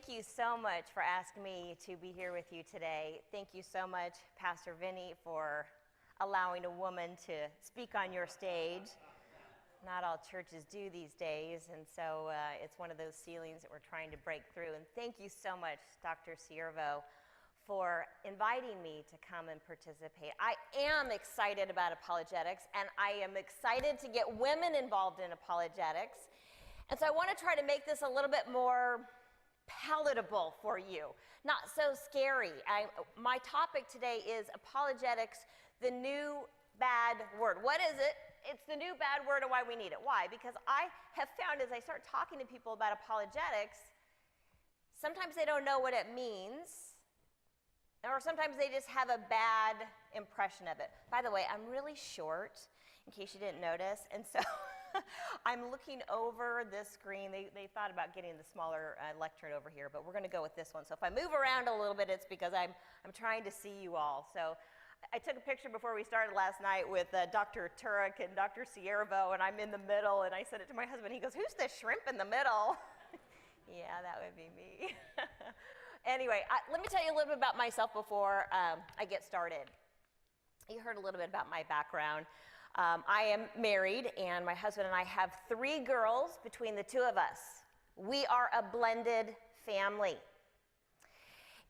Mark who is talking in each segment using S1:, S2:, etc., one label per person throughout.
S1: thank you so much for asking me to be here with you today. Thank you so much, Pastor Vinny, for allowing a woman to speak on your stage. Not all churches do these days, and so it's one of those ceilings that we're trying to break through. And thank you so much, Dr. Ciervo, for inviting me to come and participate. I am excited about apologetics, and I am excited to get women involved in apologetics. And so I want to try to make this a little bit more palatable for you, not so scary. My topic today is apologetics, the new bad word. What is it? It's the new bad word and why we need it. Why? Because I have found as I start talking to people about apologetics, sometimes they don't know what it means, or sometimes they just have a bad impression of it. By the way, I'm really short, in case you didn't notice, and so I'm looking over this screen. They thought about getting the smaller lectern over here, but we're going to go with this one. So if I move around a little bit, it's because I'm trying to see you all. So I took a picture before we started last night with Dr. Turek and Dr. Ciervo, and I'm in the middle, and I sent it to my husband. He goes, "Who's the shrimp in the middle?" Yeah, that would be me. Anyway, let me tell you a little bit about myself before I get started. You heard a little bit about my background. I am married, and my husband and I have 3 girls between the two of us. We are a blended family.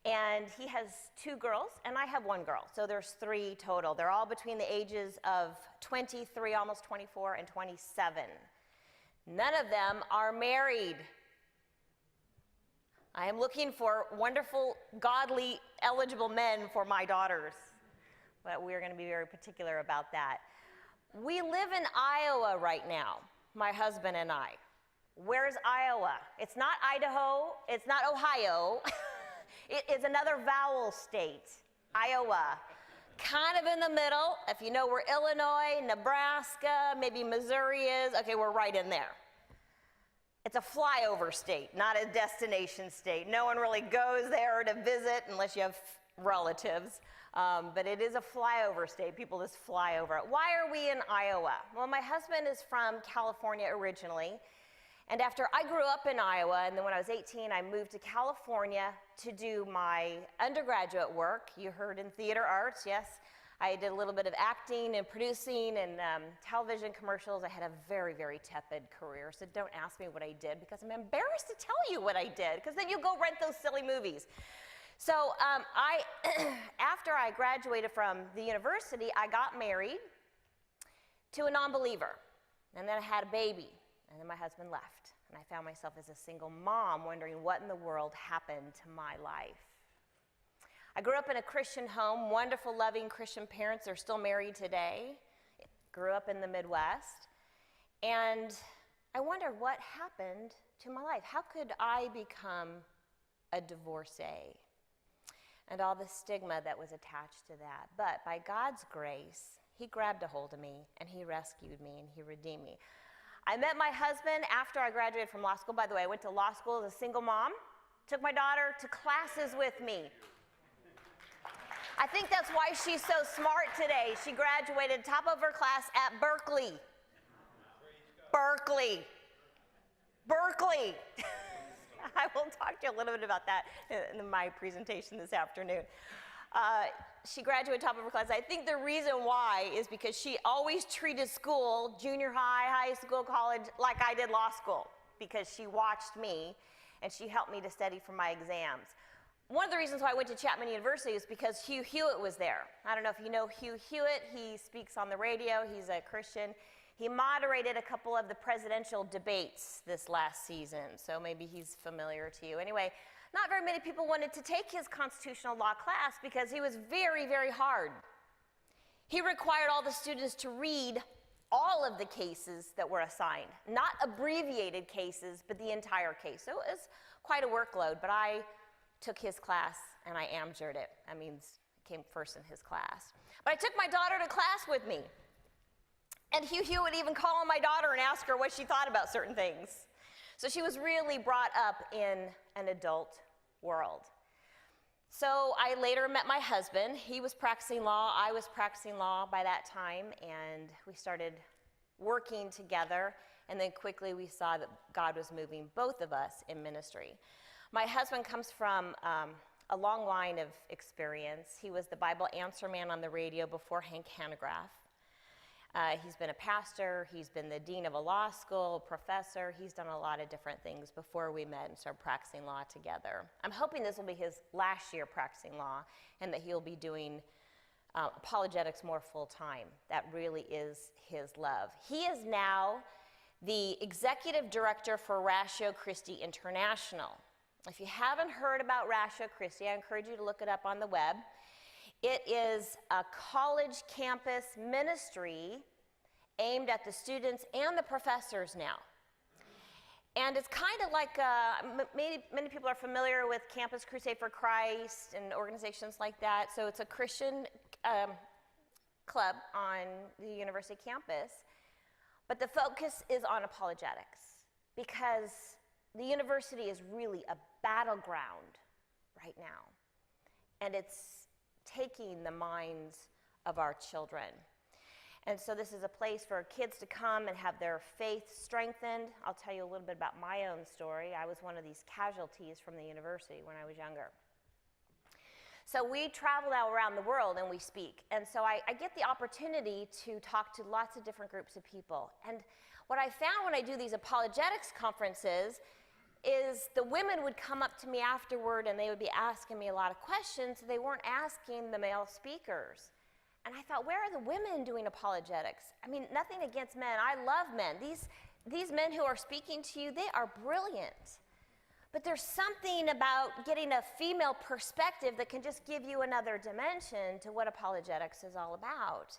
S1: And he has 2 girls, and I have 1 girl, so there's 3 total. They're all between the ages of 23, almost 24, and 27. None of them are married. I am looking for wonderful, godly, eligible men for my daughters, but we're going to be very particular about that. We live in Iowa right now, my husband and I. Where's Iowa? It's not Idaho, it's not Ohio. It is another vowel state, Iowa. Kind of in the middle. If you know where Illinois, Nebraska, maybe Missouri is, okay, we're right in there. It's a flyover state, not a destination state. No one really goes there to visit unless you have relatives. But it is a flyover state. People just fly over it. Why are we in Iowa? Well, my husband is from California originally. And after I grew up in Iowa, and then when I was 18, I moved to California to do my undergraduate work. You heard in theater arts, yes. I did a little bit of acting and producing and television commercials. I had a very, very tepid career, so don't ask me what I did because I'm embarrassed to tell you what I did because then you'll go rent those silly movies. So after I graduated from the university, I got married to a non-believer, and then I had a baby, and then my husband left, and I found myself as a single mom wondering what in the world happened to my life. I grew up in a Christian home, wonderful, loving Christian parents. They're still married today. Grew up in the Midwest, and I wonder what happened to my life. How could I become a divorcee? And all the stigma that was attached to that. But by God's grace, he grabbed a hold of me, and he rescued me, and he redeemed me. I met my husband after I graduated from law school. By the way, I went to law school as a single mom, took my daughter to classes with me. I think that's why she's so smart today. She graduated top of her class at Berkeley. Berkeley. I will talk to you a little bit about that in my presentation this afternoon. She graduated top of her class. I think the reason why is because she always treated school, junior high, high school, college, like I did law school, because she watched me and she helped me to study for my exams. One of the reasons why I went to Chapman University is because Hugh Hewitt was there. I don't know if you know Hugh Hewitt. He speaks on the radio. He's a Christian. He moderated a couple of the presidential debates this last season, so maybe he's familiar to you. Anyway, not very many people wanted to take his constitutional law class because he was very, very hard. He required all the students to read all of the cases that were assigned, not abbreviated cases, but the entire case. So it was quite a workload, but I took his class and I amateur it. That means I came first in his class. But I took my daughter to class with me. And Hugh Hewitt would even call on my daughter and ask her what she thought about certain things. So she was really brought up in an adult world. So I later met my husband. He was practicing law. I was practicing law by that time, and we started working together, and then quickly we saw that God was moving both of us in ministry. My husband comes from a long line of experience. He was the Bible answer man on the radio before Hank Hanegraaff. He's been a pastor, he's been the dean of a law school, professor. He's done a lot of different things before we met and started practicing law together. I'm hoping this will be his last year practicing law and that he'll be doing apologetics more full time. That really is his love. He is now the executive director for Ratio Christi International. If you haven't heard about Ratio Christi, I encourage you to look it up on the web. It is a college campus ministry aimed at the students and the professors now. And it's kind of like, many people are familiar with Campus Crusade for Christ and organizations like that. So it's a Christian club on the university campus. But the focus is on apologetics because the university is really a battleground right now. And it's taking the minds of our children. And so this is a place for kids to come and have their faith strengthened. I'll tell you a little bit about my own story. I was one of these casualties from the university when I was younger. So we travel now around the world and we speak. And so I get the opportunity to talk to lots of different groups of people. And what I found when I do these apologetics conferences is the women would come up to me afterward and they would be asking me a lot of questions. They weren't asking the male speakers. And I thought, where are the women doing apologetics? I mean, nothing against men. I love men. These men who are speaking to you, they are brilliant. But there's something about getting a female perspective that can just give you another dimension to what apologetics is all about.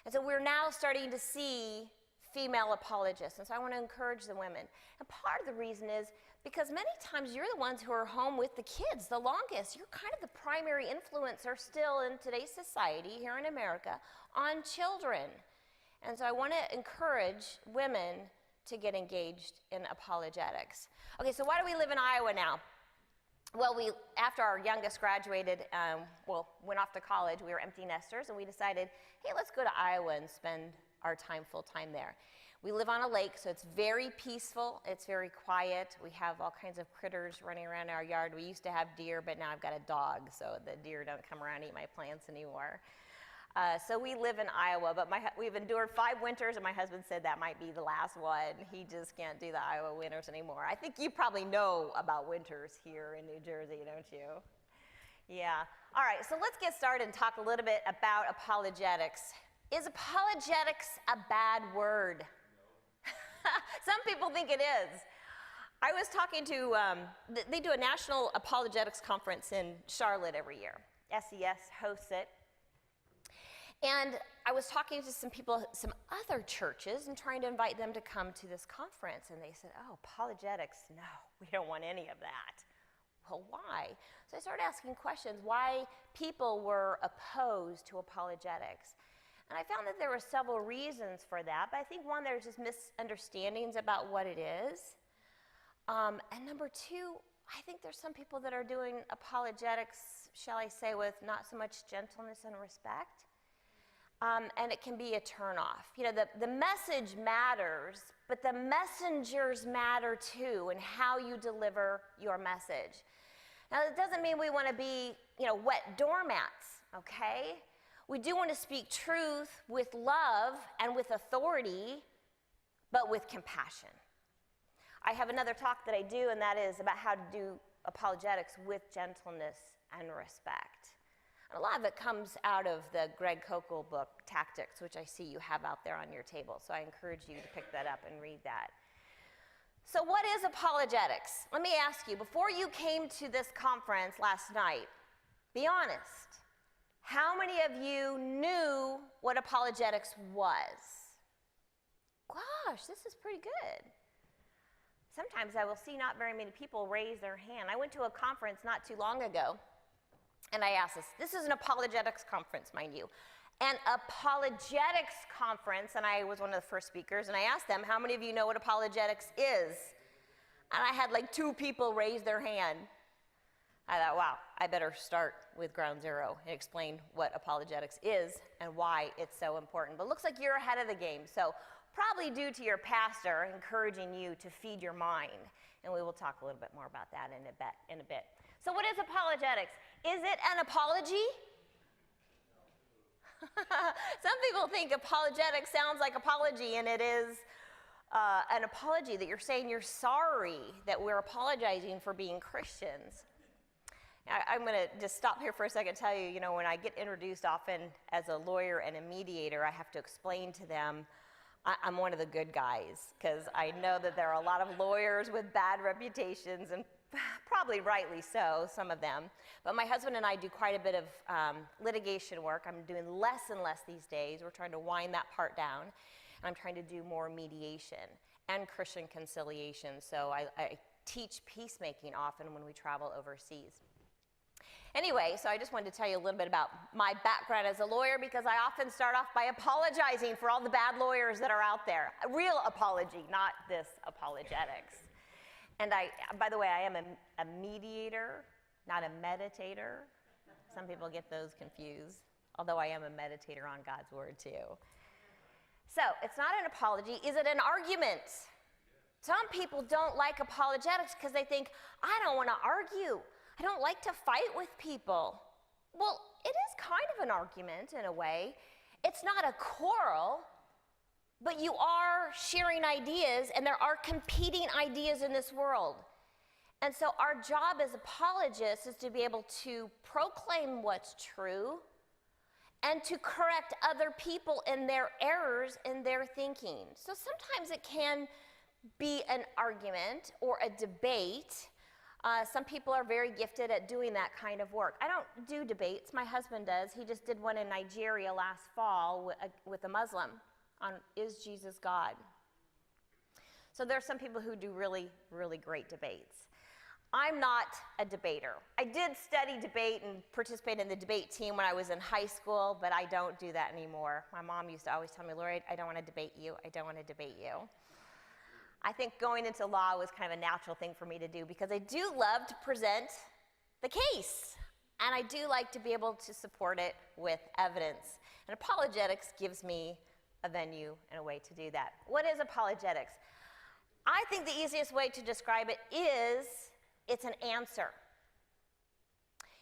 S1: And so we're now starting to see female apologists. And so I want to encourage the women. And part of the reason is because many times you're the ones who are home with the kids the longest. You're kind of the primary influencer still in today's society here in America on children. And so I want to encourage women to get engaged in apologetics. Okay, so why do we live in Iowa now? Well, after our youngest graduated, went off to college, we were empty nesters, and we decided, hey, let's go to Iowa and spend our time full-time there. We live on a lake, so it's very peaceful, it's very quiet. We have all kinds of critters running around our yard. We used to have deer, but now I've got a dog, so the deer don't come around and eat my plants anymore. So we live in Iowa, but we've endured 5 winters, and my husband said that might be the last one. He just can't do the Iowa winters anymore. I think you probably know about winters here in New Jersey, don't you? Yeah. All right, so let's get started and talk a little bit about apologetics. Is apologetics a bad word? Some people think it is. I was talking to, they do a national apologetics conference in Charlotte every year. SES hosts it. And I was talking to some people, some other churches, and trying to invite them to come to this conference. And they said, oh, apologetics, no, we don't want any of that. Well, why? So I started asking questions, why people were opposed to apologetics. And I found that there were several reasons for that, but I think one, there's just misunderstandings about what it is. And number 2, I think there's some people that are doing apologetics, shall I say, with not so much gentleness and respect. And it can be a turnoff. You know, the message matters, but the messengers matter too, and how you deliver your message. Now, it doesn't mean we want to be, wet doormats, okay? We do want to speak truth with love and with authority, but with compassion. I have another talk that I do, and that is about how to do apologetics with gentleness and respect. And a lot of it comes out of the Greg Kokel book, Tactics, which I see you have out there on your table. So I encourage you to pick that up and read that. So what is apologetics? Let me ask you, before you came to this conference last night, be honest. How many of you knew what apologetics was? Gosh, this is pretty good. Sometimes I will see not very many people raise their hand. I went to a conference not too long ago, and I asked this is an apologetics conference, mind you. An apologetics conference, and I was one of the first speakers, and I asked them, how many of you know what apologetics is? And I had like 2 people raise their hand. I thought, wow, I better start with ground zero and explain what apologetics is and why it's so important. But it looks like you're ahead of the game. So probably due to your pastor encouraging you to feed your mind. And we will talk a little bit more about that in a bit. So what is apologetics? Is it an apology? Some people think apologetics sounds like apology, and it is an apology that you're saying you're sorry that we're apologizing for being Christians. I'm going to just stop here for a second and tell you, when I get introduced often as a lawyer and a mediator, I have to explain to them I'm one of the good guys, because I know that there are a lot of lawyers with bad reputations, and probably rightly so, some of them. But my husband and I do quite a bit of litigation work. I'm doing less and less these days. We're trying to wind that part down. And I'm trying to do more mediation and Christian conciliation. So I teach peacemaking often when we travel overseas. Anyway, so I just wanted to tell you a little bit about my background as a lawyer, because I often start off by apologizing for all the bad lawyers that are out there. A real apology, not this apologetics. And by the way, I am a mediator, not a meditator. Some people get those confused, although I am a meditator on God's word too. So it's not an apology. Is it an argument? Some people don't like apologetics because they think, I don't want to argue. I don't like to fight with people. Well, it is kind of an argument in a way. It's not a quarrel, but you are sharing ideas, and there are competing ideas in this world. And so our job as apologists is to be able to proclaim what's true and to correct other people in their errors in their thinking. So sometimes it can be an argument or a debate. Some people are very gifted at doing that kind of work. I don't do debates. My husband does. He just did one in Nigeria last fall with a Muslim on Is Jesus God? So there are some people who do really, really great debates. I'm not a debater. I did study debate and participate in the debate team when I was in high school, but I don't do that anymore. My mom used to always tell me, Laurie, I don't want to debate you. I don't want to debate you. I think going into law was kind of a natural thing for me to do, because I do love to present the case, and I do like to be able to support it with evidence. And apologetics gives me a venue and a way to do that. What is apologetics? I think the easiest way to describe it is it's an answer.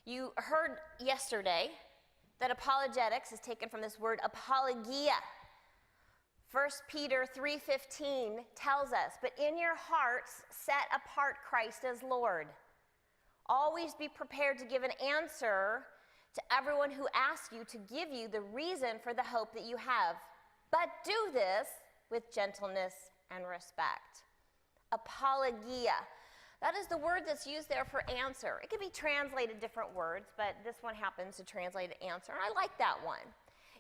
S1: You heard yesterday that apologetics is taken from this word apologia. 1 Peter 3:15 tells us, but in your hearts set apart Christ as Lord. Always be prepared to give an answer to everyone who asks you to give you the reason for the hope that you have. But do this with gentleness and respect. Apologia. That is the word that's used there for answer. It can be translated different words, but this one happens to translate answer, and I like that one.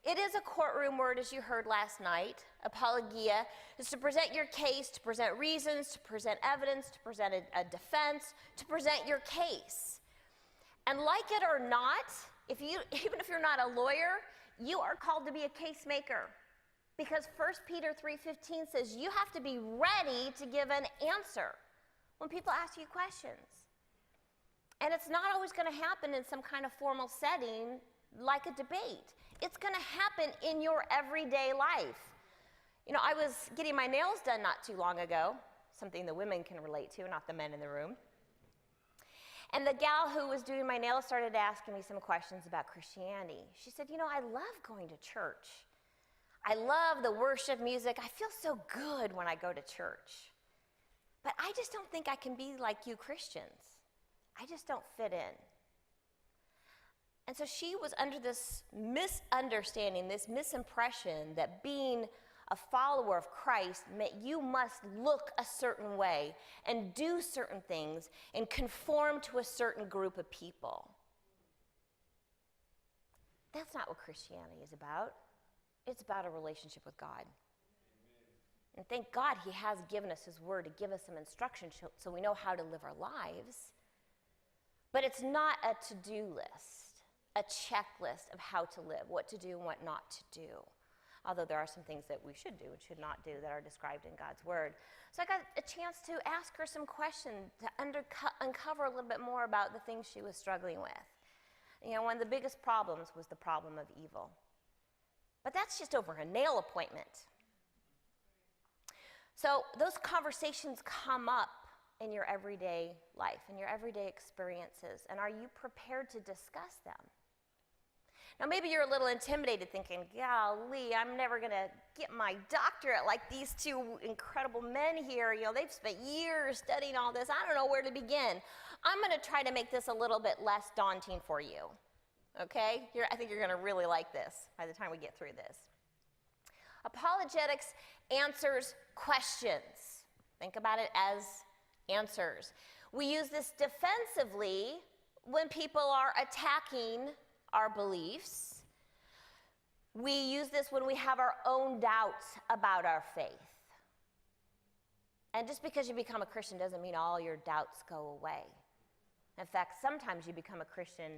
S1: It is a courtroom word, as you heard last night. Apologia is to present your case, to present reasons, to present evidence, to present a defense, to present your case. And like it or not, even if you're not a lawyer, you are called to be a case maker. Because 1 Peter 3:15 says you have to be ready to give an answer when people ask you questions. And it's not always going to happen in some kind of formal setting like a debate. It's going to happen in your everyday life. I was getting my nails done not too long ago, something the women can relate to, not the men in the room. And the gal who was doing my nails started asking me some questions about Christianity. She said, I love going to church. I love the worship music. I feel so good when I go to church. But I just don't think I can be like you Christians. I just don't fit in. And so she was under this misunderstanding, this misimpression that being a follower of Christ meant you must look a certain way and do certain things and conform to a certain group of people. That's not what Christianity is about. It's about a relationship with God. And thank God he has given us his word to give us some instruction so we know how to live our lives. But it's not a to-do list, a checklist of how to live, what to do and what not to do. Although there are some things that we should do and should not do that are described in God's word. So I got a chance to ask her some questions to uncover a little bit more about the things she was struggling with. One of the biggest problems was the problem of evil. But that's just over a nail appointment. So those conversations come up in your everyday life, in your everyday experiences, and are you prepared to discuss them? Now, maybe you're a little intimidated thinking, golly, I'm never going to get my doctorate like these two incredible men here. You know, they've spent years studying all this. I don't know where to begin. I'm going to try to make this a little bit less daunting for you, okay? I think you're going to really like this by the time we get through this. Apologetics answers questions. Think about it as answers. We use this defensively when people are attacking our beliefs. We use this when we have our own doubts about our faith. And just because you become a Christian doesn't mean all your doubts go away. In fact, sometimes you become a Christian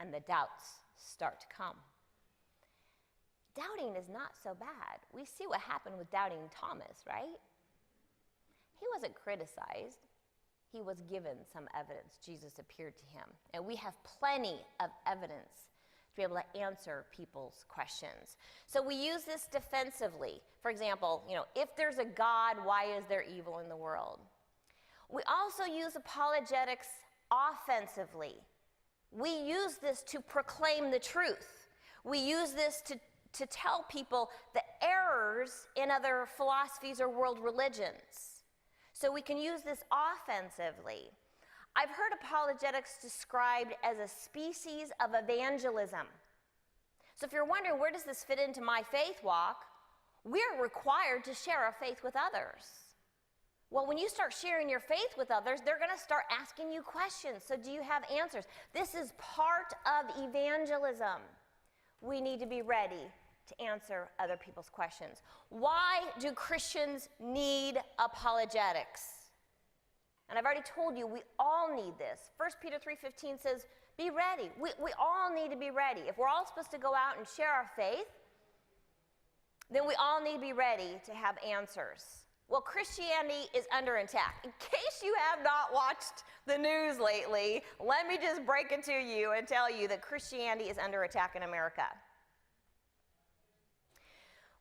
S1: and the doubts start to come. Doubting is not so bad. We see what happened with doubting Thomas, right? He wasn't criticized. He was given some evidence. Jesus appeared to him. And we have plenty of evidence to be able to answer people's questions. So we use this defensively. For example, if there's a God, why is there evil in the world? We also use apologetics offensively. We use this to proclaim the truth. We use this to tell people the errors in other philosophies or world religions. So we can use this offensively. I've heard apologetics described as a species of evangelism. So if you're wondering, where does this fit into my faith walk? We're required to share our faith with others. Well, when you start sharing your faith with others, they're going to start asking you questions. So do you have answers? This is part of evangelism. We need to be ready to answer other people's questions. Why do Christians need apologetics? And I've already told you, we all need this. 1 Peter 3:15 says, be ready. We all need to be ready. If we're all supposed to go out and share our faith, then we all need to be ready to have answers. Well, Christianity is under attack. In case you have not watched the news lately, let me just break it to you and tell you that Christianity is under attack in America.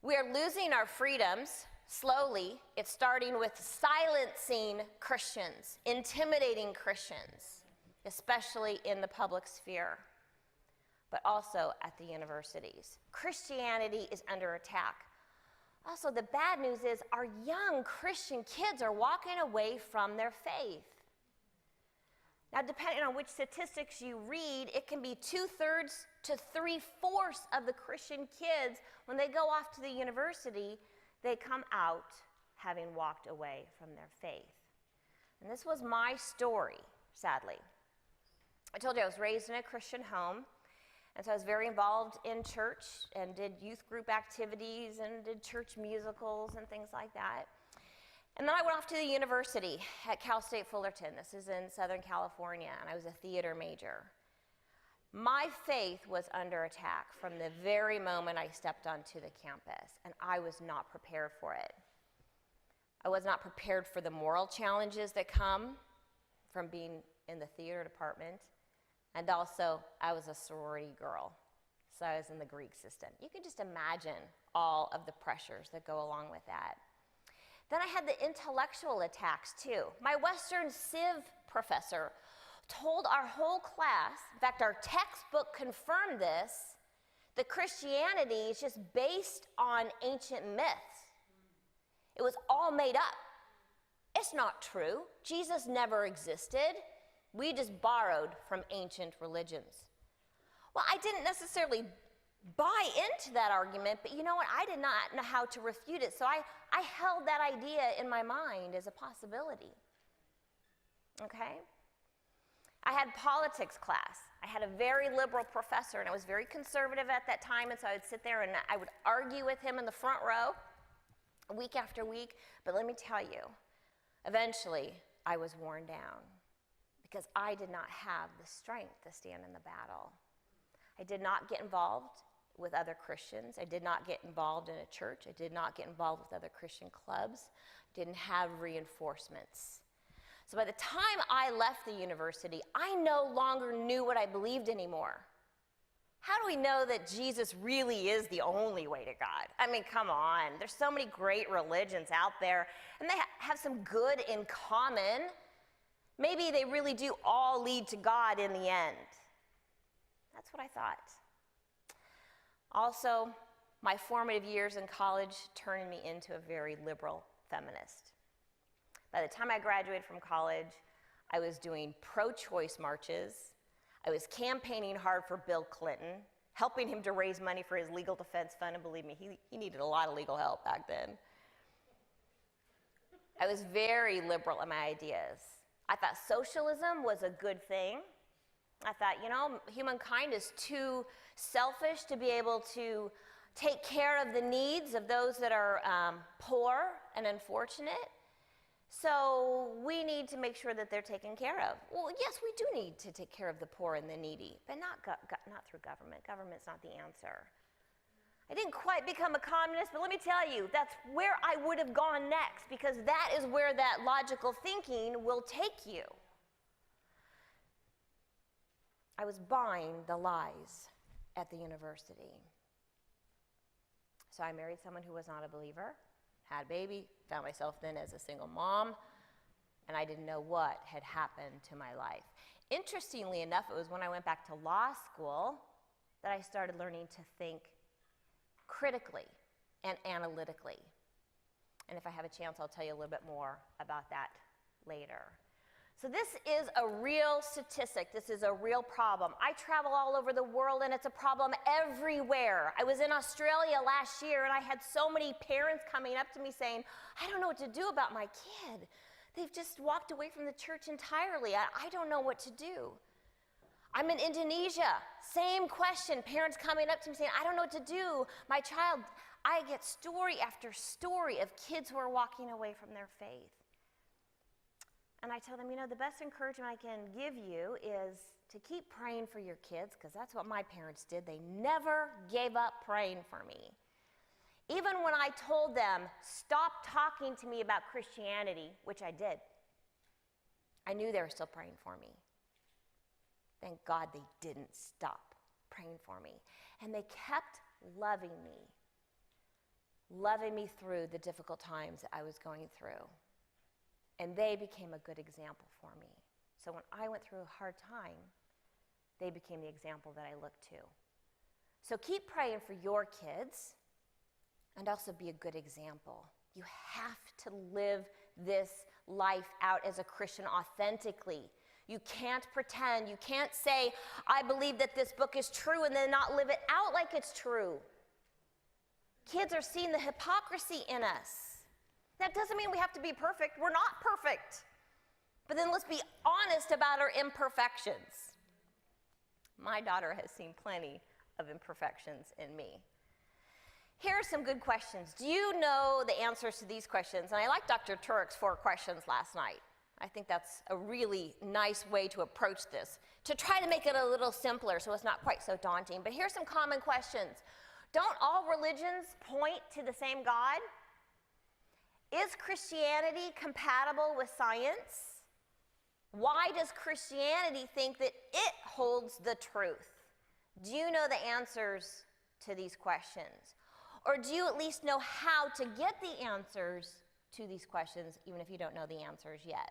S1: We are losing our freedoms. Slowly, it's starting with silencing Christians, intimidating Christians, especially in the public sphere, but also at the universities. Christianity is under attack. Also, the bad news is our young Christian kids are walking away from their faith. Now, depending on which statistics you read, it can be 2/3 to 3/4 of the Christian kids, when they go off to the university, they come out having walked away from their faith. And this was my story, sadly. I told you I was raised in a Christian home, and so I was very involved in church and did youth group activities and did church musicals and things like that. And then I went off to the university at Cal State Fullerton. This is in Southern California, and I was a theater major. My faith was under attack from the very moment I stepped onto the campus, and I was not prepared for it. I was not prepared for the moral challenges that come from being in the theater department, and also I was a sorority girl, so I was in the Greek system. You can just imagine all of the pressures that go along with that. Then I had the intellectual attacks too. My Western Civ professor told our whole class, in fact, our textbook confirmed this, that Christianity is just based on ancient myths. It was all made up. It's not true. Jesus never existed. We just borrowed from ancient religions. Well, I didn't necessarily buy into that argument, but you know what? I did not know how to refute it, so I held that idea in my mind as a possibility. Okay? I had politics class. I had a very liberal professor, and I was very conservative at that time, and so I would sit there and I would argue with him in the front row week after week. But let me tell you, eventually I was worn down because I did not have the strength to stand in the battle. I did not get involved with other Christians. I did not get involved in a church. I did not get involved with other Christian clubs. Didn't have reinforcements. So by the time I left the university, I no longer knew what I believed anymore. How do we know that Jesus really is the only way to God? I mean, come on. There's so many great religions out there, and they have some good in common. Maybe they really do all lead to God in the end. That's what I thought. Also, my formative years in college turned me into a very liberal feminist. By the time I graduated from college, I was doing pro-choice marches. I was campaigning hard for Bill Clinton, helping him to raise money for his legal defense fund, and believe me, he needed a lot of legal help back then. I was very liberal in my ideas. I thought socialism was a good thing. I thought, humankind is too selfish to be able to take care of the needs of those that are poor and unfortunate. So we need to make sure that they're taken care of. Well, yes, we do need to take care of the poor and the needy, but not through government. Government's not the answer. I didn't quite become a communist, but let me tell you, that's where I would have gone next, because that is where that logical thinking will take you. I was buying the lies at the university. So I married someone who was not a believer, had a baby, found myself then as a single mom, and I didn't know what had happened to my life. Interestingly enough, it was when I went back to law school that I started learning to think critically and analytically. And if I have a chance, I'll tell you a little bit more about that later. So this is a real statistic. This is a real problem. I travel all over the world, and it's a problem everywhere. I was in Australia last year, and I had so many parents coming up to me saying, I don't know what to do about my kid. They've just walked away from the church entirely. I don't know what to do. I'm in Indonesia. Same question. Parents coming up to me saying, I don't know what to do. My child, I get story after story of kids who are walking away from their faith. And I tell them, the best encouragement I can give you is to keep praying for your kids, because that's what my parents did. They never gave up praying for me. Even when I told them, stop talking to me about Christianity, which I did, I knew they were still praying for me. Thank God they didn't stop praying for me. And they kept loving me through the difficult times that I was going through. And they became a good example for me. So when I went through a hard time, they became the example that I looked to. So keep praying for your kids and also be a good example. You have to live this life out as a Christian authentically. You can't pretend. You can't say, I believe that this book is true, and then not live it out like it's true. Kids are seeing the hypocrisy in us. That doesn't mean we have to be perfect. We're not perfect. But then let's be honest about our imperfections. My daughter has seen plenty of imperfections in me. Here are some good questions. Do you know the answers to these questions? And I like Dr. Turek's 4 questions last night. I think that's a really nice way to approach this, to try to make it a little simpler so it's not quite so daunting. But here's some common questions. Don't all religions point to the same God? Is Christianity compatible with science? Why does Christianity think that it holds the truth? Do you know the answers to these questions? Or do you at least know how to get the answers to these questions, even if you don't know the answers yet?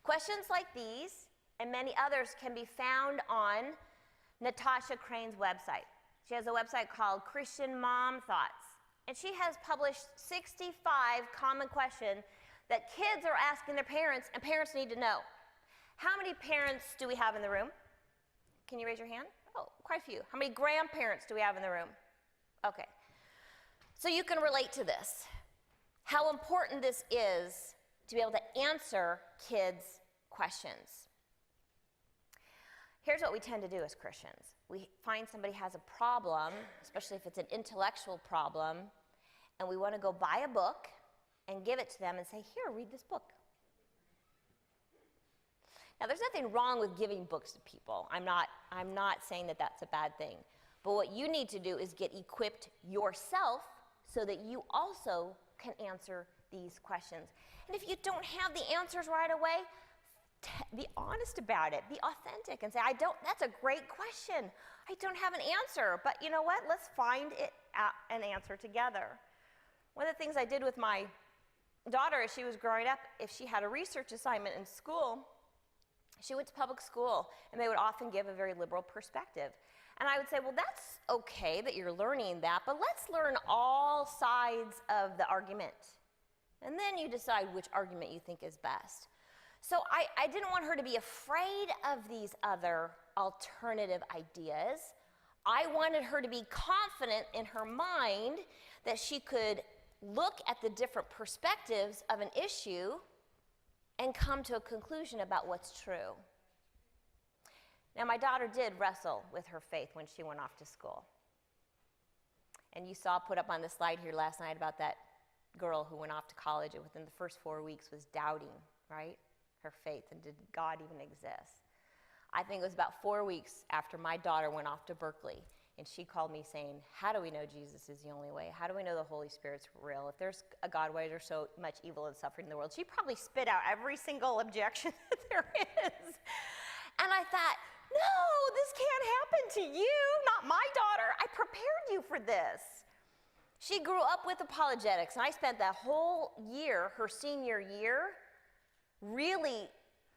S1: Questions like these and many others can be found on Natasha Crane's website. She has a website called Christian Mom Thoughts. And she has published 65 common questions that kids are asking their parents, and parents need to know. How many parents do we have in the room? Can you raise your hand? Oh, quite a few. How many grandparents do we have in the room? Okay. So you can relate to this. How important this is to be able to answer kids' questions. Here's what we tend to do as Christians. We find somebody has a problem, especially if it's an intellectual problem, and we want to go buy a book and give it to them and say, here, read this book. Now, there's nothing wrong with giving books to people. I'm not saying that that's a bad thing. But what you need to do is get equipped yourself so that you also can answer these questions. And if you don't have the answers right away, be honest about it. Be authentic and say, that's a great question. I don't have an answer, but you know what? Let's find an answer together. One of the things I did with my daughter as she was growing up, if she had a research assignment in school, she went to public school, and they would often give a very liberal perspective. And I would say, well, that's okay that you're learning that, but let's learn all sides of the argument. And then you decide which argument you think is best. So I didn't want her to be afraid of these other alternative ideas. I wanted her to be confident in her mind that she could look at the different perspectives of an issue and come to a conclusion about what's true. Now, my daughter did wrestle with her faith when she went off to school. And you saw put up on the slide here last night about that girl who went off to college and within the first 4 weeks was doubting, right, her faith, and did God even exist? I think it was about 4 weeks after my daughter went off to Berkeley, and she called me saying, how do we know Jesus is the only way? How do we know the Holy Spirit's real? If there's a God, why is there so much evil and suffering in the world? She probably spit out every single objection that there is. And I thought, no, this can't happen to you, not my daughter. I prepared you for this. She grew up with apologetics, and I spent that whole year, her senior year, really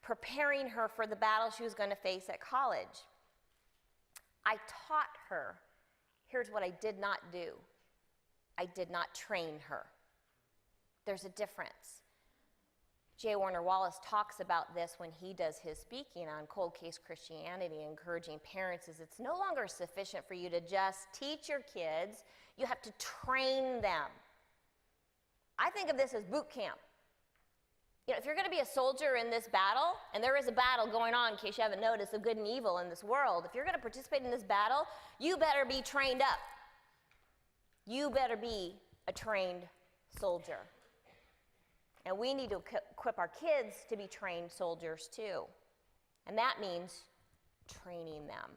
S1: preparing her for the battle she was going to face at college. I taught her. Here's what I did not do. I did not train her. There's a difference. J. Warner Wallace talks about this when he does his speaking on cold case Christianity, encouraging parents, is it's no longer sufficient for you to just teach your kids. You have to train them. I think of this as boot camp. You know, if you're going to be a soldier in this battle, and there is a battle going on, in case you haven't noticed, of good and evil in this world, if you're going to participate in this battle, you better be trained up. You better be a trained soldier. And we need to equip our kids to be trained soldiers too. And that means training them.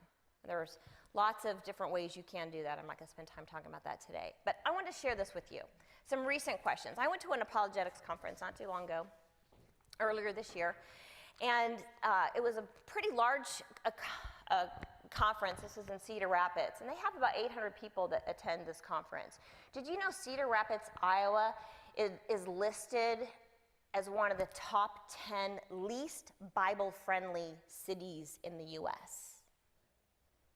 S1: There's lots of different ways you can do that. I'm not going to spend time talking about that today. But I want to share this with you. Some recent questions. I went to an apologetics conference not too long ago, earlier this year, and it was a pretty large conference. This is in Cedar Rapids, and they have about 800 people that attend this conference. Did you know Cedar Rapids, Iowa is listed as one of the top 10 least Bible-friendly cities in the U.S.?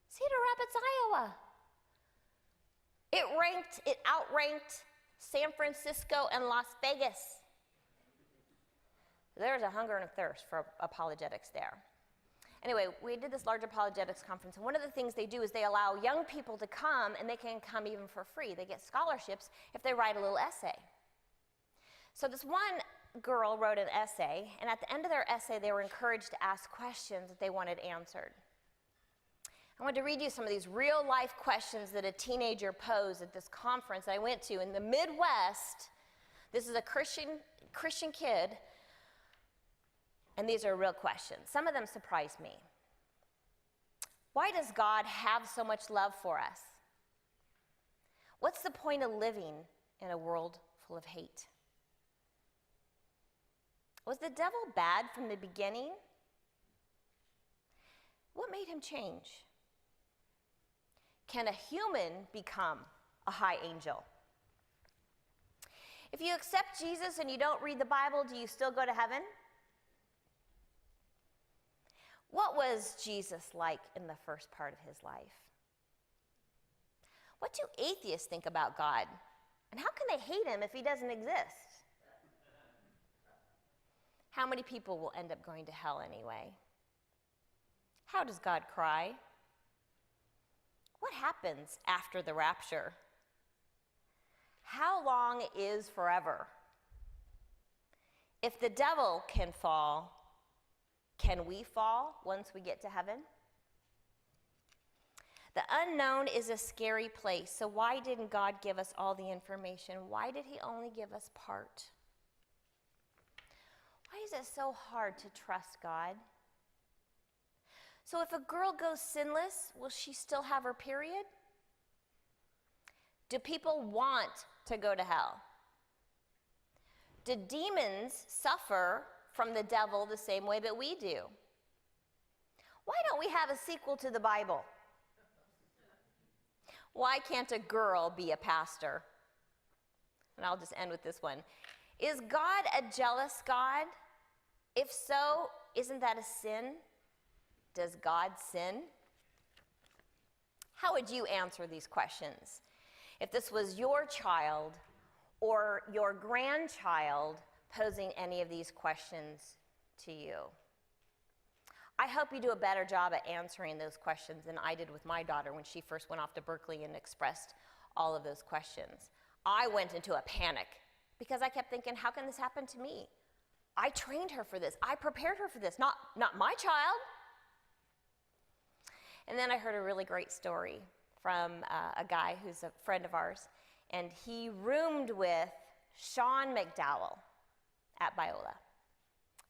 S1: Cedar Rapids, Iowa. It outranked San Francisco and Las Vegas. There's a hunger and a thirst for apologetics there. Anyway, we did this large apologetics conference, and one of the things they do is they allow young people to come, and they can come even for free. They get scholarships if they write a little essay. So this one girl wrote an essay, and at the end of their essay, they were encouraged to ask questions that they wanted answered. I wanted to read you some of these real-life questions that a teenager posed at this conference I went to in the Midwest. This is a Christian kid, and these are real questions. Some of them surprised me. Why does God have so much love for us? What's the point of living in a world full of hate? Was the devil bad from the beginning? What made him change? Can a human become a high angel? If you accept Jesus and you don't read the Bible, do you still go to heaven? What was Jesus like in the first part of his life? What do atheists think about God? And how can they hate him if he doesn't exist? How many people will end up going to hell anyway? How does God cry? What happens after the rapture? How long is forever? If the devil can fall, can we fall once we get to heaven? The unknown is a scary place, so why didn't God give us all the information? Why did he only give us part? Why is it so hard to trust God? So if a girl goes sinless, will she still have her period? Do people want to go to hell? Do demons suffer from the devil the same way that we do. Why don't we have a sequel to the Bible? Why can't a girl be a pastor? And I'll just end with this one. Is God a jealous God? If so, isn't that a sin? Does God sin? How would you answer these questions if this was your child or your grandchild posing any of these questions to you? I hope you do a better job at answering those questions than I did with my daughter when she first went off to Berkeley and expressed all of those questions. I went into a panic because I kept thinking, how can this happen to me? I trained her for this. I prepared her for this, not my child. And then I heard a really great story from a guy who's a friend of ours, and he roomed with Sean McDowell at Biola.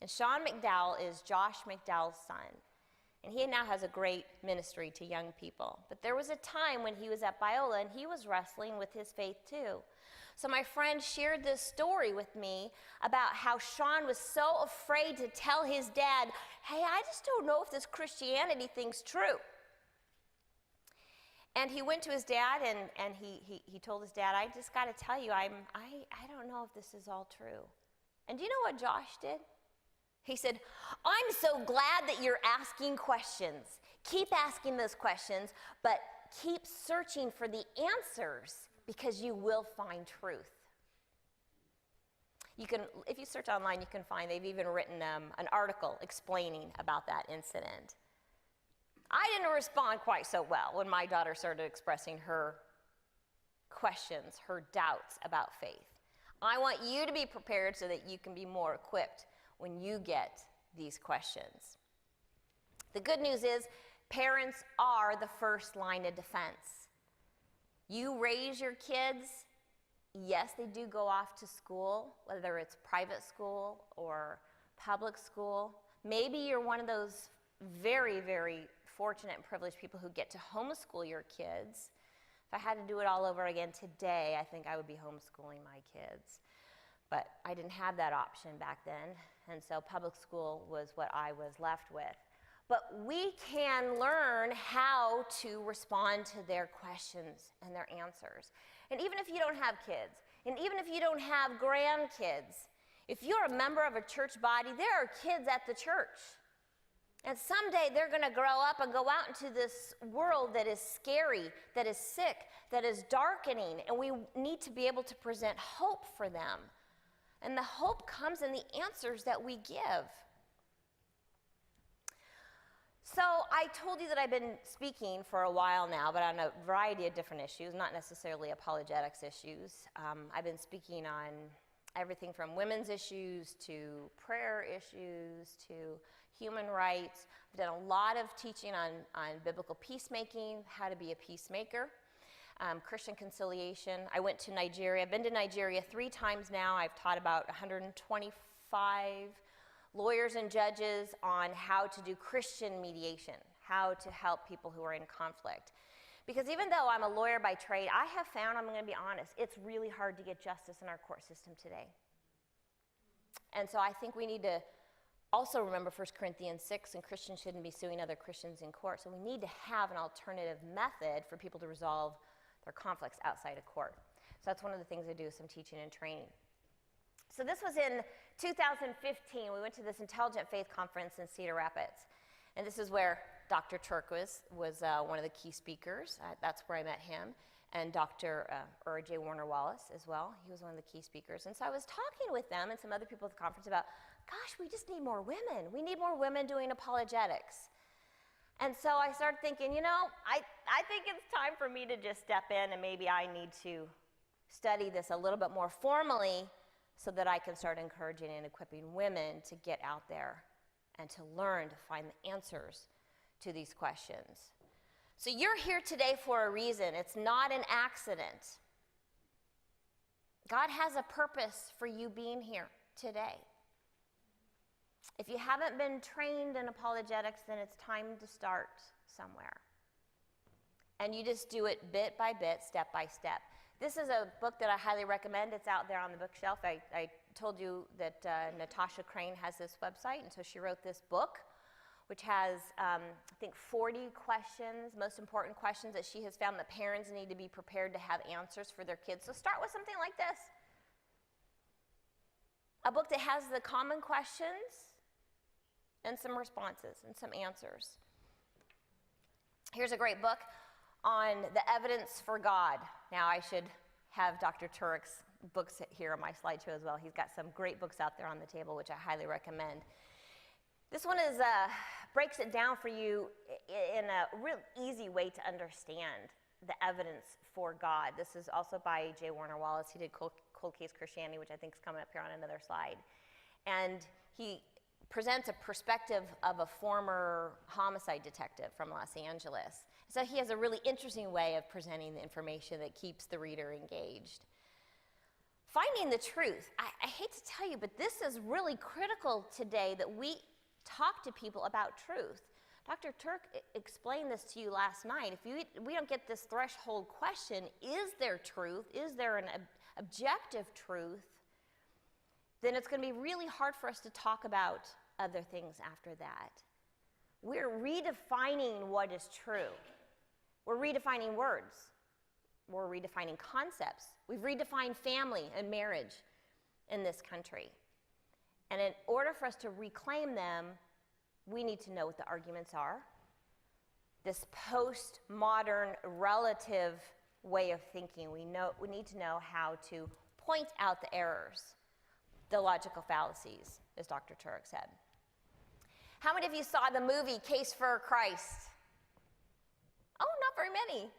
S1: And Sean McDowell is Josh McDowell's son, and he now has a great ministry to young people. But there was a time when he was at Biola, and he was wrestling with his faith too. So my friend shared this story with me about how Sean was so afraid to tell his dad, hey, I just don't know if this Christianity thing's true. And he went to his dad, and he told his dad, I just got to tell you, I don't know if this is all true. And do you know what Josh did? He said, I'm so glad that you're asking questions. Keep asking those questions, but keep searching for the answers because you will find truth. You can, if you search online, you can find, they've even written an article explaining about that incident. I didn't respond quite so well when my daughter started expressing her questions, her doubts about faith. I want you to be prepared so that you can be more equipped when you get these questions. The good news is parents are the first line of defense. You raise your kids, yes, they do go off to school, whether it's private school or public school. Maybe you're one of those very, very fortunate and privileged people who get to homeschool your kids. If I had to do it all over again today, I think I would be homeschooling my kids. But I didn't have that option back then, and so public school was what I was left with. But we can learn how to respond to their questions and their answers. And even if you don't have kids, and even if you don't have grandkids, if you're a member of a church body, there are kids at the church. And someday they're going to grow up and go out into this world that is scary, that is sick, that is darkening, and we need to be able to present hope for them. And the hope comes in the answers that we give. So I told you that I've been speaking for a while now, but on a variety of different issues, not necessarily apologetics issues. I've been speaking on everything from women's issues to prayer issues to human rights. I've done a lot of teaching on biblical peacemaking, how to be a peacemaker, Christian conciliation. I went to Nigeria. I've been to Nigeria 3 times now. I've taught about 125 lawyers and judges on how to do Christian mediation, how to help people who are in conflict. Because even though I'm a lawyer by trade, I have found, I'm going to be honest, it's really hard to get justice in our court system today. And so I think we need to also remember 1 Corinthians 6, and Christians shouldn't be suing other Christians in court. So we need to have an alternative method for people to resolve their conflicts outside of court. So that's one of the things I do, some teaching and training. So this was in 2015. We went to this Intelligent Faith Conference in Cedar Rapids. And this is where Dr. Turk was one of the key speakers. That's where I met him. And Dr. J. Warner Wallace as well. He was one of the key speakers. And so I was talking with them and some other people at the conference about, gosh, we just need more women. We need more women doing apologetics. And so I started thinking, you know, I think it's time for me to just step in, and maybe I need to study this a little bit more formally so that I can start encouraging and equipping women to get out there and to learn to find the answers to these questions. So you're here today for a reason. It's not an accident. God has a purpose for you being here today. If you haven't been trained in apologetics, then it's time to start somewhere. And you just do it bit by bit, step by step. This is a book that I highly recommend. It's out there on the bookshelf. I told you that Natasha Crane has this website, and so she wrote this book, which has, I think, 40 questions, most important questions that she has found that parents need to be prepared to have answers for their kids. So start with something like this. A book that has the common questions and some responses and some answers. Here's a great book on the evidence for God. Now, I should have Dr. Turek's books here on my slideshow as well. He's got some great books out there on the table, which I highly recommend. This one is breaks it down for you in a real easy way to understand the evidence for God. This is also by J. Warner Wallace. He did Cold Case Christianity, which I think is coming up here on another slide. And he presents a perspective of a former homicide detective from Los Angeles. So he has a really interesting way of presenting the information that keeps the reader engaged. Finding the truth. I hate to tell you, but this is really critical today that we talk to people about truth. Dr. Turk explained this to you last night. If we don't get this threshold question, is there truth? Is there an objective truth? Then it's going to be really hard for us to talk about other things after that. We're redefining what is true. We're redefining words. We're redefining concepts. We've redefined family and marriage in this country. And in order for us to reclaim them, we need to know what the arguments are. This postmodern relative way of thinking, we need to know how to point out the errors, the logical fallacies, as Dr. Turek said. How many of you saw the movie Case for Christ? Oh, not very many.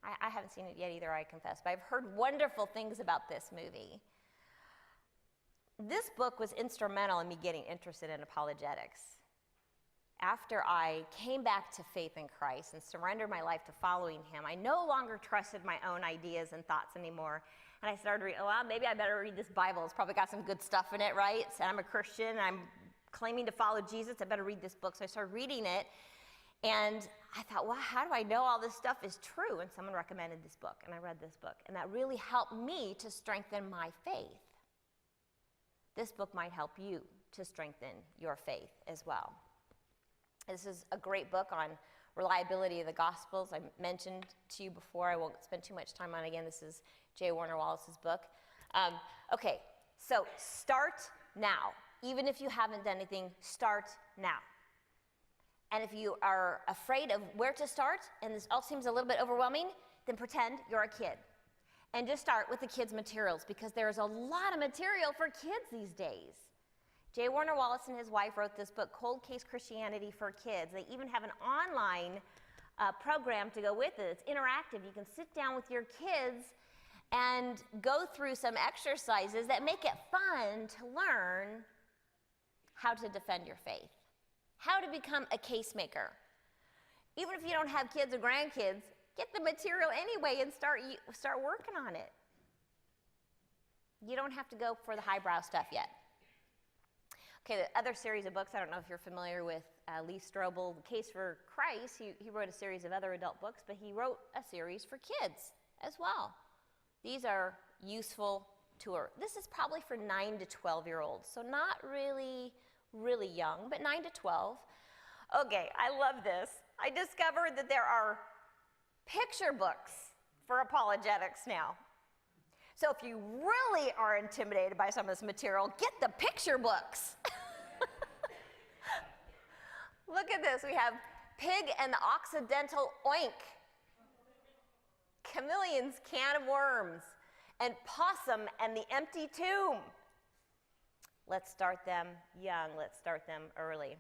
S1: I haven't seen it yet either, I confess, but I've heard wonderful things about this movie. This book was instrumental in me getting interested in apologetics. After I came back to faith in Christ and surrendered my life to following him, I no longer trusted my own ideas and thoughts anymore. And I started reading, well, maybe I better read this Bible. It's probably got some good stuff in it, right? So I'm a Christian, and I'm claiming to follow Jesus. I better read this book. So I started reading it. And I thought, well, how do I know all this stuff is true? And someone recommended this book, and I read this book. And that really helped me to strengthen my faith. This book might help you to strengthen your faith as well. This is a great book on reliability of the Gospels. I mentioned to you before. I won't spend too much time on it again. This is J. Warner Wallace's book. Okay, so start now. Even if you haven't done anything, start now. And if you are afraid of where to start, and this all seems a little bit overwhelming, then pretend you're a kid. And just start with the kids' materials, because there's a lot of material for kids these days. J. Warner Wallace and his wife wrote this book, Cold Case Christianity for Kids. They even have an online program to go with it. It's interactive. You can sit down with your kids and go through some exercises that make it fun to learn how to defend your faith, how to become a case maker. Even if you don't have kids or grandkids, get the material anyway and start working on it. You don't have to go for the highbrow stuff yet. Okay, the other series of books, I don't know if you're familiar with Lee Strobel, The Case for Christ. He wrote a series of other adult books, but he wrote a series for kids as well. These are useful tours. This is probably for 9 to 12-year-olds, so not really, really young, but 9 to 12. Okay, I love this. I discovered that there are picture books for apologetics now. So if you really are intimidated by some of this material, get the picture books. Look at this. We have Pig and the Occidental Oink, Chameleon's Can of Worms, and Possum and the Empty Tomb. Let's start them young. Let's start them early.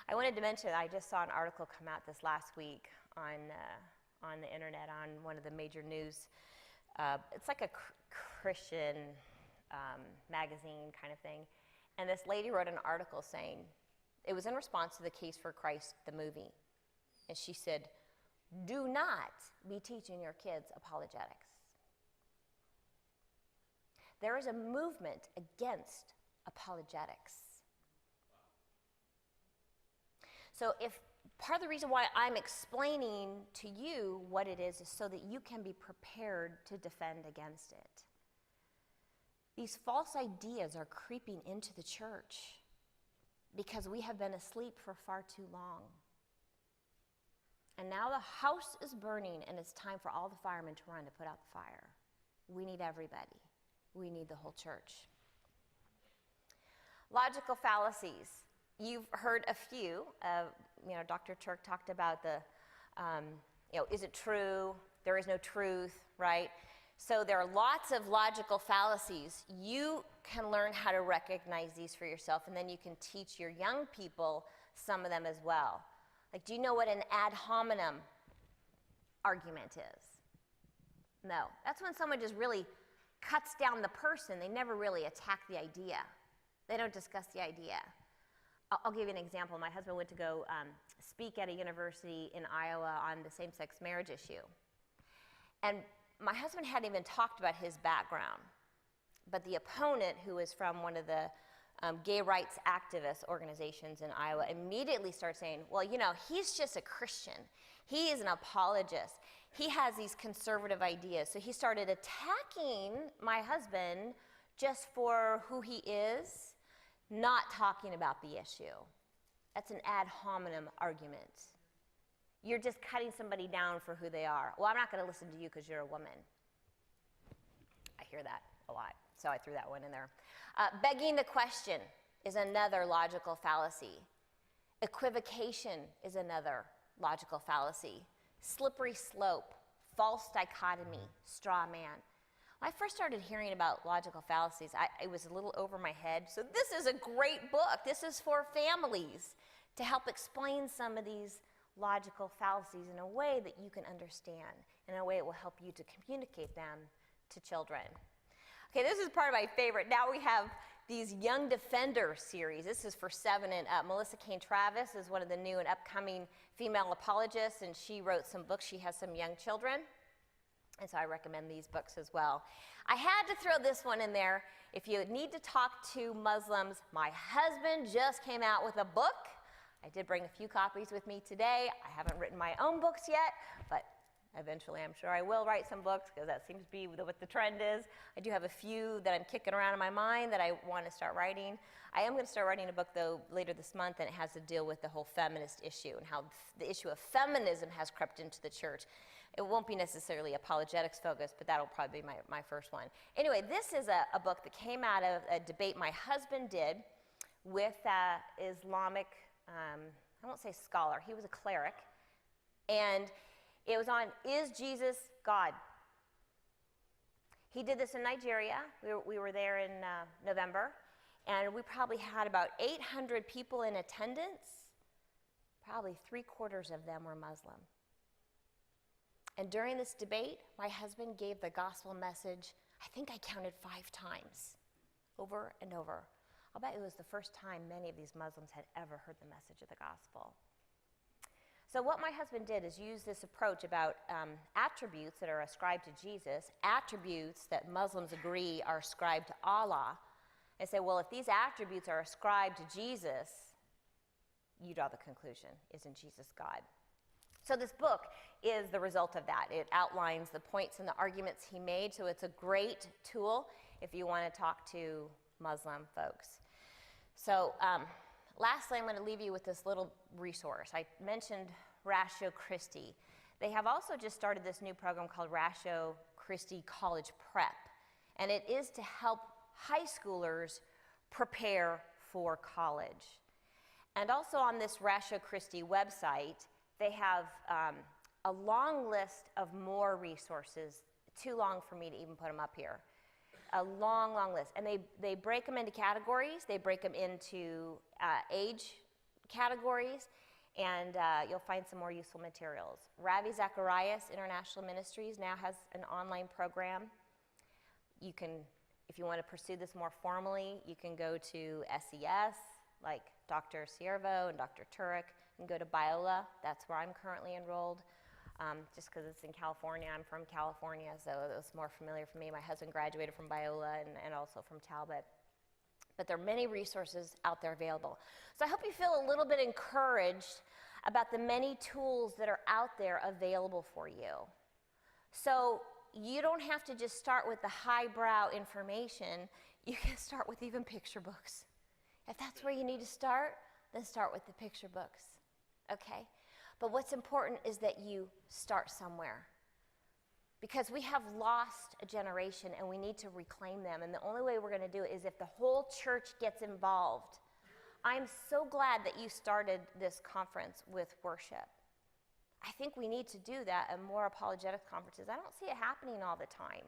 S1: I wanted to mention, I just saw an article come out this last week on the internet, on one of the major news. It's like a Christian magazine kind of thing. And this lady wrote an article saying, it was in response to The Case for Christ, the movie. And she said, do not be teaching your kids apologetics. There is a movement against apologetics. So if part of the reason why I'm explaining to you what it is so that you can be prepared to defend against it. These false ideas are creeping into the church because we have been asleep for far too long. And now the house is burning, and it's time for all the firemen to run to put out the fire. We need everybody. We need the whole church. Logical fallacies. You've heard a few. Dr. Turk talked about the, is it true? There is no truth, right? So there are lots of logical fallacies. You can learn how to recognize these for yourself, and then you can teach your young people some of them as well. Like, do you know what an ad hominem argument is? No. That's when someone just really cuts down the person. They never really attack the idea. They don't discuss the idea. I'll give you an example. My husband went to go speak at a university in Iowa on the same-sex marriage issue. And my husband hadn't even talked about his background. But the opponent, who is from one of the gay rights activist organizations in Iowa, immediately started saying, well, he's just a Christian. He is an apologist. He has these conservative ideas. So he started attacking my husband just for who he is, not talking about the issue. That's an ad hominem argument. You're just cutting somebody down for who they are. Well, I'm not going to listen to you because you're a woman. I hear that a lot, so I threw that one in there. Begging the question is another logical fallacy. Equivocation is another logical fallacy. Slippery slope, false dichotomy, straw man. When I first started hearing about logical fallacies, it was a little over my head. So this is a great book. This is for families to help explain some of these logical fallacies in a way that you can understand, in a way it will help you to communicate them to children. Okay, this is part of my favorite. Now we have these Young Defender series. This is for 7 and up. Melissa Cain Travis is one of the new and upcoming female apologists, and she wrote some books. She has some young children, and so I recommend these books as well. I had to throw this one in there. If you need to talk to Muslims, my husband just came out with a book. I did bring a few copies with me today. I haven't written my own books yet, but eventually I'm sure I will write some books because that seems to be what the trend is. I do have a few that I'm kicking around in my mind that I want to start writing. I am going to start writing a book, though, later this month, and it has to deal with the whole feminist issue and how the issue of feminism has crept into the church. It won't be necessarily apologetics focused, but that'll probably be my first one. Anyway, this is a book that came out of a debate my husband did with Islamic, I won't say scholar, he was a cleric, and it was on, is Jesus God? He did this in Nigeria. We were there in November, and we probably had about 800 people in attendance. Probably 3/4 of them were Muslim. And during this debate, my husband gave the gospel message, I think I counted 5 times, over and over. I'll bet it was the first time many of these Muslims had ever heard the message of the gospel. So what my husband did is use this approach about attributes that are ascribed to Jesus, attributes that Muslims agree are ascribed to Allah, and say, well, if these attributes are ascribed to Jesus, you draw the conclusion, isn't Jesus God? So this book is the result of that. It outlines the points and the arguments he made, so it's a great tool if you want to talk to Muslim folks. So lastly, I'm going to leave you with this little resource. I mentioned Ratio Christi. They have also just started this new program called Ratio Christi College Prep, and it is to help high schoolers prepare for college. And also on this Ratio Christi website, they have a long list of more resources, too long for me to even put them up here. A long, long list. And they break them into categories. They break them into age categories, and you'll find some more useful materials. Ravi Zacharias International Ministries now has an online program. You can, if you want to pursue this more formally, you can go to SES, like Dr. Ciervo and Dr. Turek, and go to Biola. That's where I'm currently enrolled. Just because it's in California. I'm from California, so it was more familiar for me. My husband graduated from Biola and also from Talbot. But there are many resources out there available. So I hope you feel a little bit encouraged about the many tools that are out there available for you. So you don't have to just start with the highbrow information. You can start with even picture books. If that's where you need to start, then start with the picture books, okay? But what's important is that you start somewhere, because we have lost a generation and we need to reclaim them. And the only way we're going to do it is if the whole church gets involved. I'm so glad that you started this conference with worship. I think we need to do that at more apologetics conferences. I don't see it happening all the time.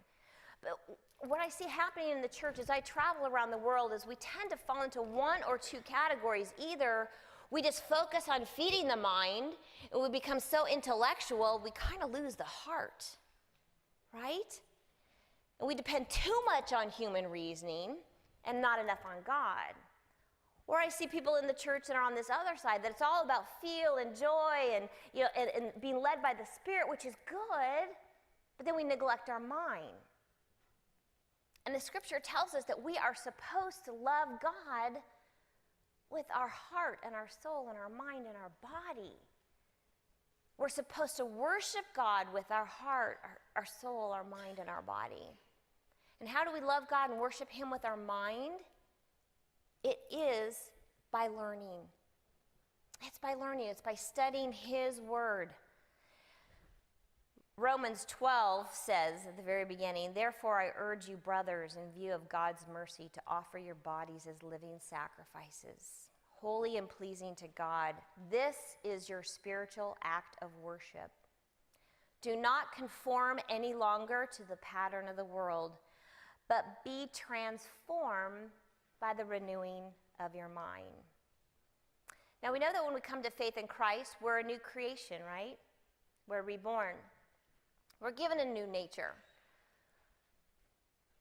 S1: But what I see happening in the church as I travel around the world is we tend to fall into one or two categories. Either we just focus on feeding the mind and we become so intellectual, we kind of lose the heart, right? And we depend too much on human reasoning and not enough on God. Or I see people in the church that are on this other side, that it's all about feel and joy and, and being led by the Spirit, which is good, but then we neglect our mind. And the scripture tells us that we are supposed to love God with our heart and our soul and our mind and our body. We're supposed to worship God with our heart, our soul, our mind, and our body. And how do we love God and worship Him with our mind? It is by learning. It's by learning. It's by studying His Word. Romans 12 says at the very beginning, "Therefore I urge you, brothers, in view of God's mercy, to offer your bodies as living sacrifices, holy and pleasing to God. This is your spiritual act of worship. Do not conform any longer to the pattern of the world, but be transformed by the renewing of your mind." Now we know that when we come to faith in Christ, we're a new creation, right? We're reborn. We're given a new nature.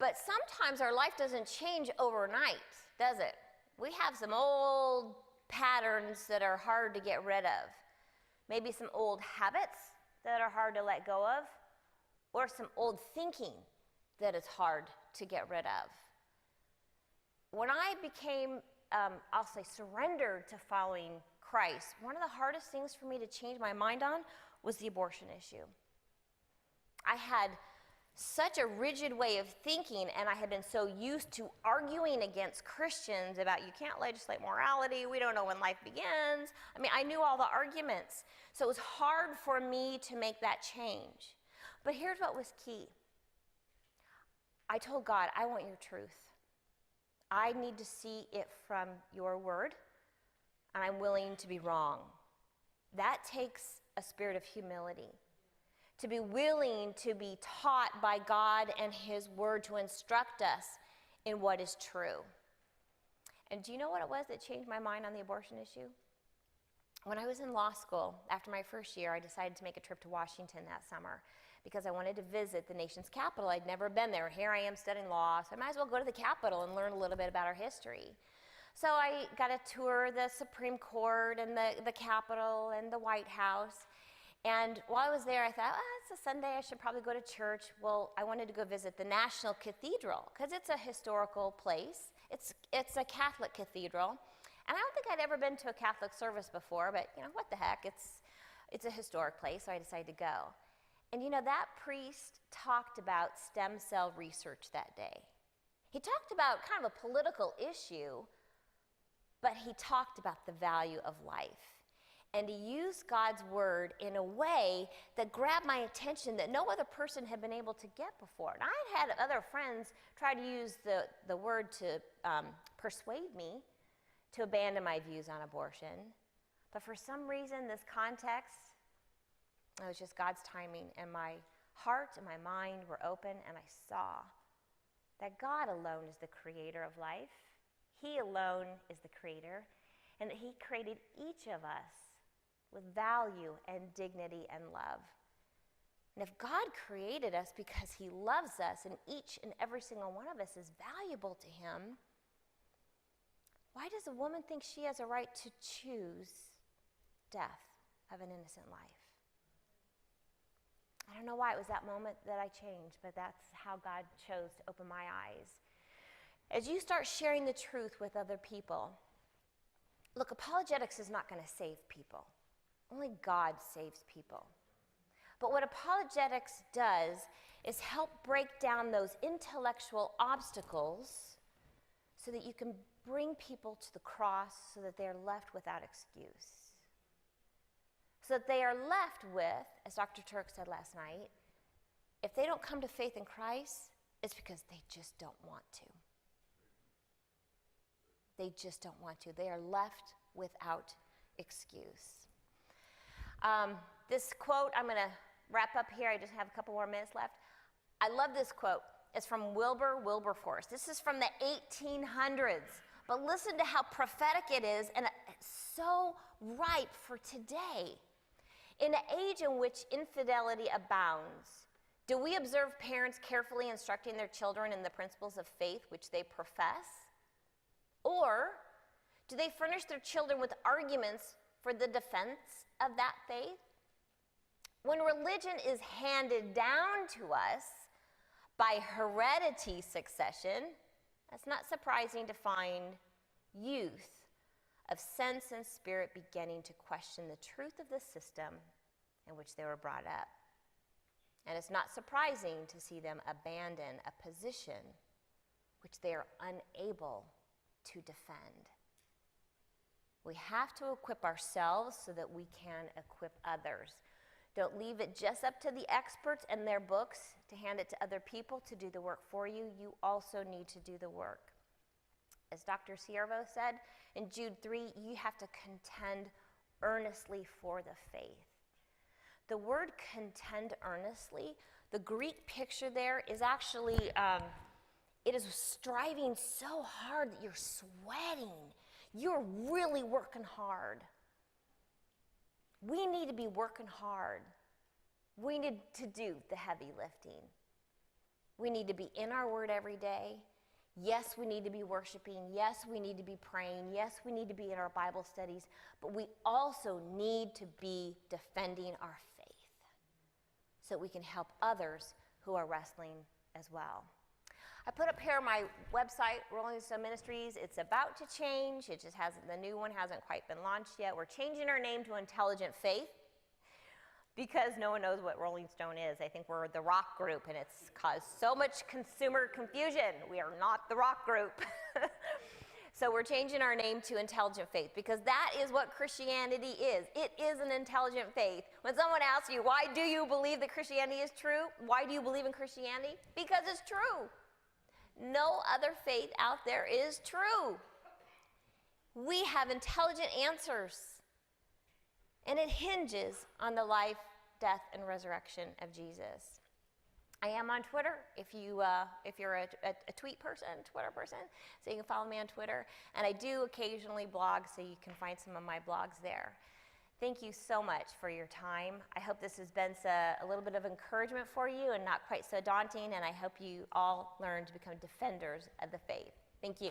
S1: But sometimes our life doesn't change overnight, does it? We have some old patterns that are hard to get rid of. Maybe some old habits that are hard to let go of, or some old thinking that is hard to get rid of. When I became, I'll say, surrendered to following Christ, one of the hardest things for me to change my mind on was the abortion issue. I had such a rigid way of thinking, and I had been so used to arguing against Christians about you can't legislate morality, we don't know when life begins. I mean, I knew all the arguments, so it was hard for me to make that change. But here's what was key. I told God, I want your truth. I need to see it from your word, and I'm willing to be wrong. That takes a spirit of humility. To be willing to be taught by God and His Word to instruct us in what is true. And do you know what it was that changed my mind on the abortion issue? When I was in law school, after my first year, I decided to make a trip to Washington that summer because I wanted to visit the nation's capital. I'd never been there. Here I am studying law, so I might as well go to the Capitol and learn a little bit about our history. So I got to tour the Supreme Court and the Capitol and the White House. And while I was there, I thought, it's a Sunday, I should probably go to church. Well, I wanted to go visit the National Cathedral because it's a historical place. It's a Catholic cathedral. And I don't think I'd ever been to a Catholic service before, but what the heck, it's a historic place, so I decided to go. And that priest talked about stem cell research that day. He talked about kind of a political issue, but he talked about the value of life. And he used God's word in a way that grabbed my attention that no other person had been able to get before. And I had other friends try to use the word to persuade me to abandon my views on abortion. But for some reason, this context, it was just God's timing, and my heart and my mind were open, and I saw that God alone is the creator of life. He alone is the creator, and that He created each of us with value and dignity and love. And if God created us because He loves us, and each and every single one of us is valuable to Him, why does a woman think she has a right to choose death of an innocent life? I don't know why it was that moment that I changed, but that's how God chose to open my eyes. As you start sharing the truth with other people, look, apologetics is not going to save people. Only God saves people. But what apologetics does is help break down those intellectual obstacles so that you can bring people to the cross so that they are left without excuse. So that they are left with, as Dr. Turk said last night, if they don't come to faith in Christ, it's because they just don't want to. They just don't want to. They are left without excuse. This quote, I'm going to wrap up here. I just have a couple more minutes left. I love this quote. It's from Wilberforce. This is from the 1800s. But listen to how prophetic it is, and so ripe for today. In an age in which infidelity abounds, do we observe parents carefully instructing their children in the principles of faith which they profess? Or do they furnish their children with arguments for the defense of that faith? When religion is handed down to us by heredity succession, it's not surprising to find youth of sense and spirit beginning to question the truth of the system in which they were brought up. And it's not surprising to see them abandon a position which they are unable to defend. We have to equip ourselves so that we can equip others. Don't leave it just up to the experts and their books to hand it to other people to do the work for you. You also need to do the work. As Dr. Siervo said in Jude 3, you have to contend earnestly for the faith. The word contend earnestly, the Greek picture there is actually, it is striving so hard that you're sweating. You're really working hard. We need to be working hard. We need to do the heavy lifting. We need to be in our word every day. Yes, we need to be worshiping. Yes, we need to be praying. Yes, we need to be in our Bible studies. But we also need to be defending our faith so we can help others who are wrestling as well. I put up here my website, Rolling Stone Ministries. It's about to change. It just hasn't, the new one hasn't quite been launched yet. We're changing our name to Intelligent Faith because no one knows what Rolling Stone is. I think we're the rock group, and it's caused so much consumer confusion. We are not the rock group. So we're changing our name to Intelligent Faith because that is what Christianity is. It is an intelligent faith. When someone asks you, why do you believe that Christianity is true? Why do you believe in Christianity? Because it's true. No other faith out there is true. We have intelligent answers, and it hinges on the life, death, and resurrection of Jesus. I am on Twitter if you're a tweet person, Twitter person, so you can follow me on Twitter. And I do occasionally blog, so you can find some of my blogs there. Thank you so much for your time. I hope this has been a little bit of encouragement for you and not quite so daunting, and I hope you all learn to become defenders of the faith. Thank you.